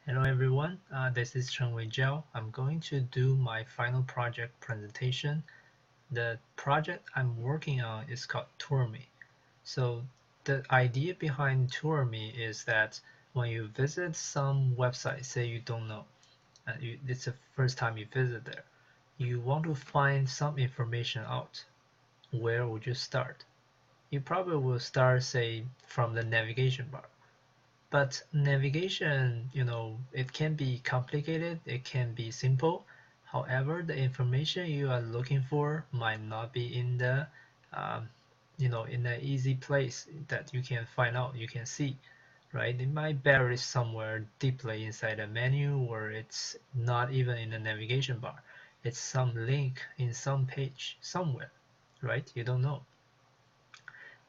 Hello everyone, this is Chen Wei Jiao. I'm going to do my final project presentation. The project I'm working on is called TourMe. So the idea behind TourMe is that when you visit some website, say you don't know, it's the first time you visit there, you want to find some information out. Where would you start? You probably will start, say, from the navigation bar. But navigation, it can be complicated, it can be simple. However, the information you are looking for might not be in the, in an easy place that you can find out, you can see, right? It might bury somewhere deeply inside a menu, or it's not even in the navigation bar. It's some link in some page somewhere, right? You don't know.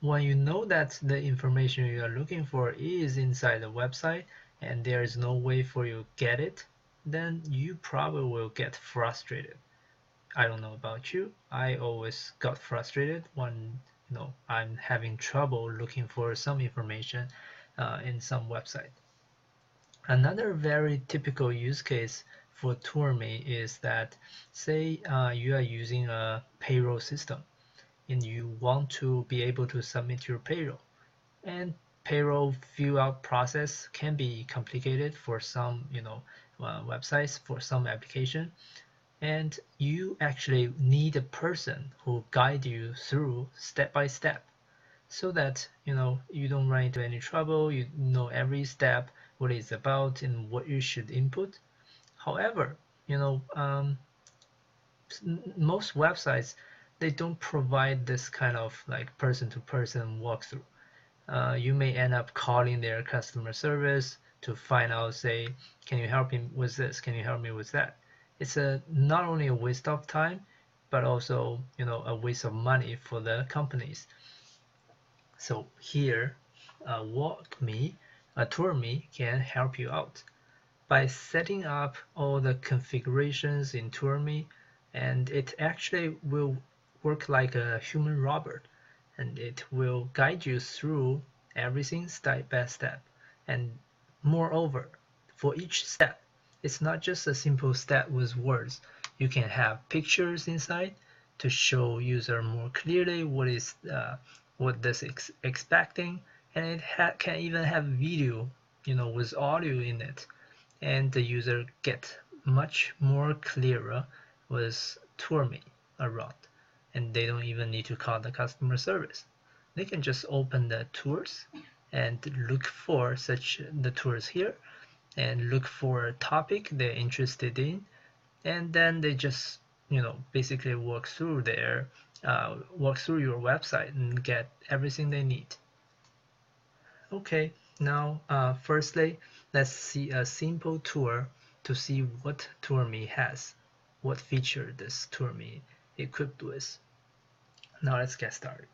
When you know that the information you are looking for is inside the website and there is no way for you to get it, then you probably will get frustrated. I don't know about you. I always got frustrated when I'm having trouble looking for some information in some website. Another very typical use case for TourMe is that, say you are using a payroll system and you want to be able to submit your payroll. And payroll fill out process can be complicated for some websites, for some application, and you actually need a person who guide you through step by step so that you don't run into any trouble, you know every step what it's about and what you should input. However, most websites, they don't provide this kind of like person-to-person walkthrough. You may end up calling their customer service to find out, say, can you help me with this? Can you help me with that? It's not only a waste of time, but also a waste of money for the companies. So here, TourMe can help you out by setting up all the configurations in TourMe, and it actually will work like a human robot, and it will guide you through everything step by step. And moreover, for each step, it's not just a simple step with words. You can have pictures inside to show user more clearly what this is expecting, and it can even have video, with audio in it, and the user get much more clearer with TourMe around, and they don't even need to call the customer service. They can just open the tours and look for the tours here and look for a topic they're interested in, and then they just basically walk through your website and get everything they need. Okay, now firstly, let's see a simple tour to see what TourMe has, what feature this TourMe equipped with. Now let's get started.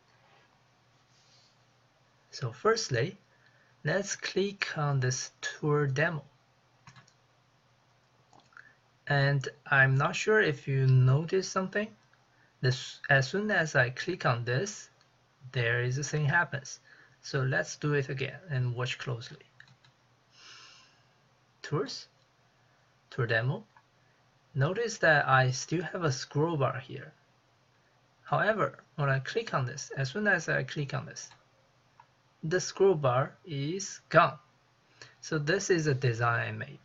So firstly, let's click on this tour demo. And I'm not sure if you noticed something. As soon as I click on this, there is a thing happens. So let's do it again and watch closely. Tours, tour demo. Notice that I still have a scroll bar here. However, when I click on this, as soon as I click on this, the scroll bar is gone. So this is a design I made.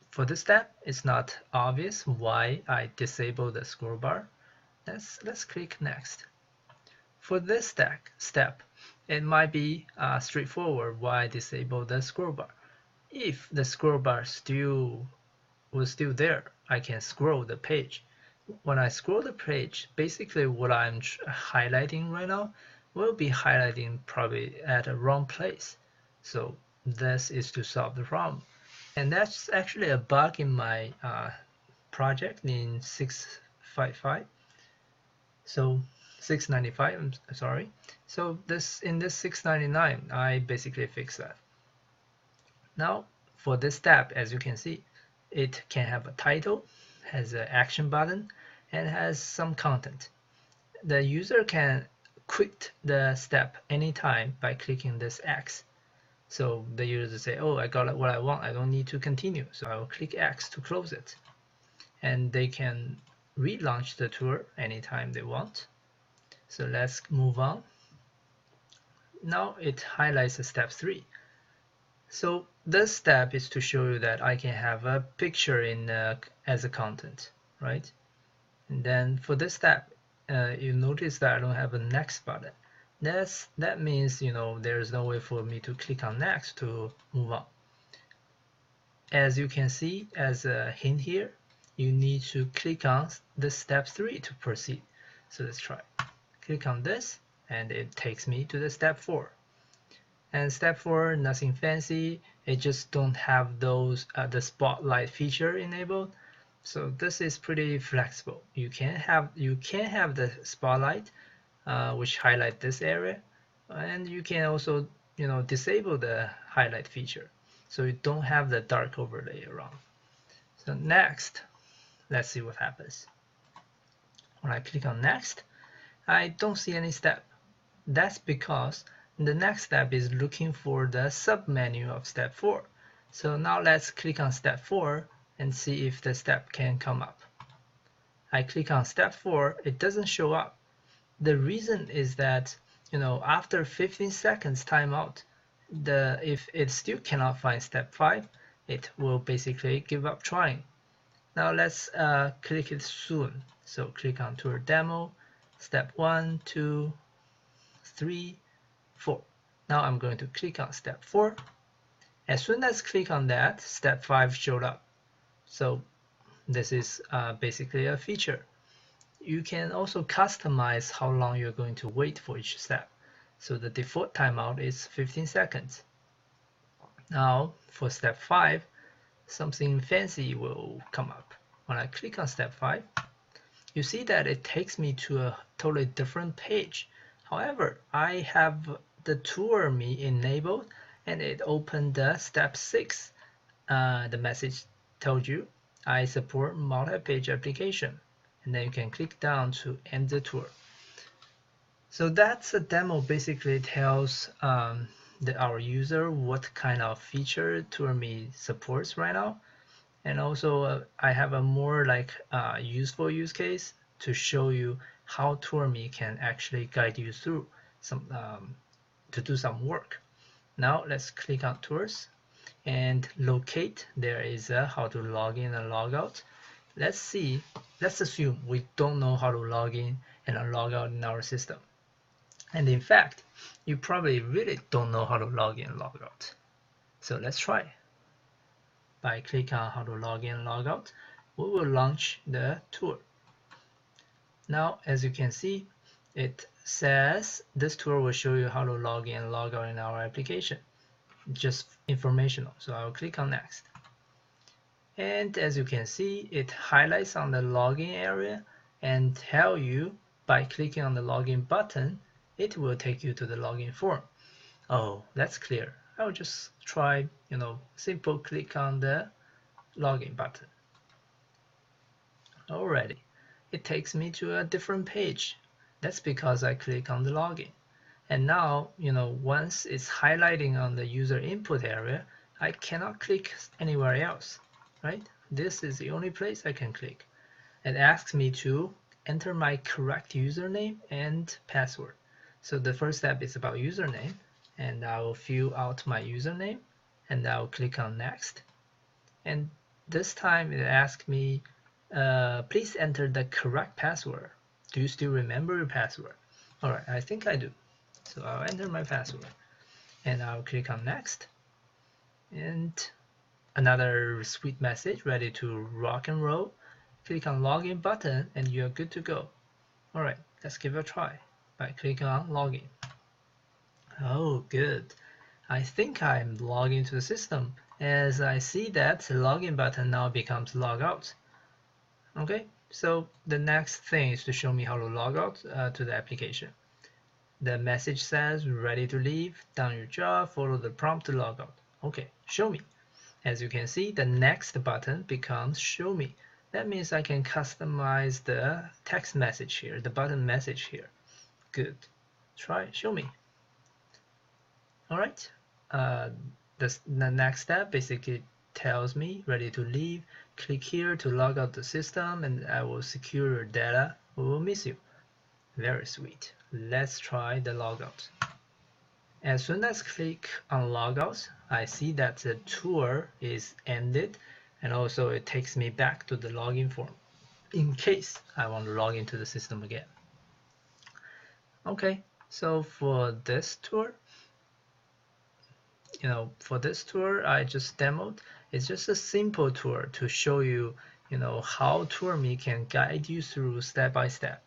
For this step, it's not obvious why I disable the scroll bar. Let's click next. For this step, it might be straightforward why I disable the scroll bar. If the scroll bar was still there, I can scroll the page. When I scroll the page, basically what I'm highlighting right now will be highlighting probably at a wrong place. So this is to solve the problem. And that's actually a bug in my project in 655. So 695, I'm sorry. So in this 699, I basically fixed that. Now for this step, as you can see, it can have a title, has an action button, and has some content. The user can quit the step anytime by clicking this X. So the user say, oh, I got what I want, I don't need to continue. So I will click X to close it. And they can relaunch the tour anytime they want. So let's move on. Now it highlights step 3. So this step is to show you that I can have a picture in as a content, right? And then for this step, you notice that I don't have a next button. That means, you know, there's no way for me to click on next to move on. As you can see, as a hint here, you need to click on the step 3 to proceed. So let's try. Click on this, and it takes me to the step 4. And step 4, nothing fancy. It just don't have those the spotlight feature enabled. So this is pretty flexible. You can have the spotlight, which highlight this area, and you can also, you know, disable the highlight feature, so you don't have the dark overlay around. So next, let's see what happens. When I click on next, I don't see any step. That's because the next step is looking for the submenu of step 4. So now let's click on step 4 and see if the step can come up. I click on step 4, it doesn't show up. The reason is that, you know, after 15 seconds timeout, if it still cannot find step 5, it will basically give up trying. Now let's click it soon. So click on tour demo, step 1, 2, 3, 4. Now I'm going to click on step 4. As soon as I click on that, step 5 showed up. So this is basically a feature. You can also customize how long you're going to wait for each step. So the default timeout is 15 seconds. Now for step 5, something fancy will come up. When I click on step 5, you see that it takes me to a totally different page. However, I have the tour me enabled, and it opened the step 6. The message told you I support multi-page application, and then you can click down to end the tour. So that's a demo. Basically tells our user what kind of feature TourMe supports right now, and also I have a more like useful use case to show you how TourMe can actually guide you through some to do some work. Now let's click on Tours and locate. There is a how to log in and log out. Let's assume we don't know how to log in and log out in our system. And in fact, you probably really don't know how to log in and log out. So let's try. By clicking on how to log in and log out, we will launch the tour. Now, as you can see, it says this tour will show you how to log in and log out in our application. Just informational. So I will click on next. And as you can see, it highlights on the login area and tell you by clicking on the login button, it will take you to the login form. Oh, that's clear. I'll just try, simple click on the login button. Already, it takes me to a different page. That's because I click on the login. And now, once it's highlighting on the user input area, I cannot click anywhere else, right? This is the only place I can click. It asks me to enter my correct username and password. So the first step is about username, and I will fill out my username, and I will click on next. And this time it asks me, please enter the correct password. Do you still remember your password? All right, I think I do. So I'll enter my password, and I'll click on next. And another sweet message, ready to rock and roll. Click on login button and you're good to go. All right, let's give it a try by clicking on login. Oh, good. I think I'm logged into the system, as I see that the login button now becomes log out. Okay, so the next thing is to show me how to log out to the application. The message says, ready to leave, done your job, follow the prompt to log out. Okay, show me. As you can see, the next button becomes show me. That means I can customize the text message here, the button message here. Good. Try show me. All right. the next step basically tells me ready to leave. Click here to log out the system and I will secure your data. We will miss you. Very sweet. Let's try the logout. As soon as I click on logout, I see that the tour is ended and also it takes me back to the login form in case I want to log into the system again. Okay, so for this tour, I just demoed. It's just a simple tour to show you, how TourMe can guide you through step by step.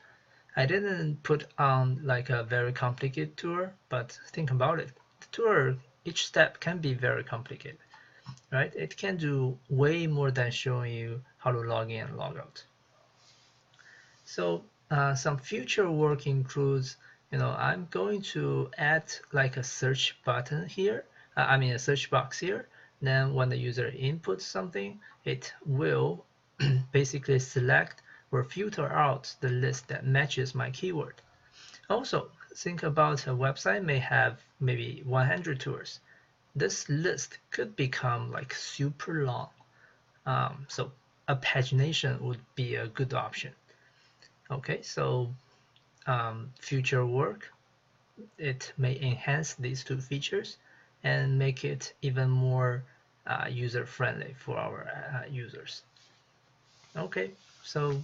I didn't put on like a very complicated tour, but think about it. The tour, each step can be very complicated, right? It can do way more than showing you how to log in and log out. So some future work includes, I'm going to add like a search button here. A search box here. Then when the user inputs something, it will basically select or filter out the list that matches my keyword. Also, think about a website may have maybe 100 tours. This list could become like super long. So a pagination would be a good option. Okay, so future work, it may enhance these two features and make it even more user-friendly for our users. Okay, so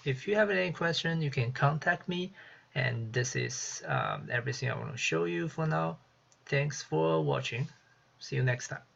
if you have any question, you can contact me, and this is everything I want to show you for now. Thanks for watching. See you next time.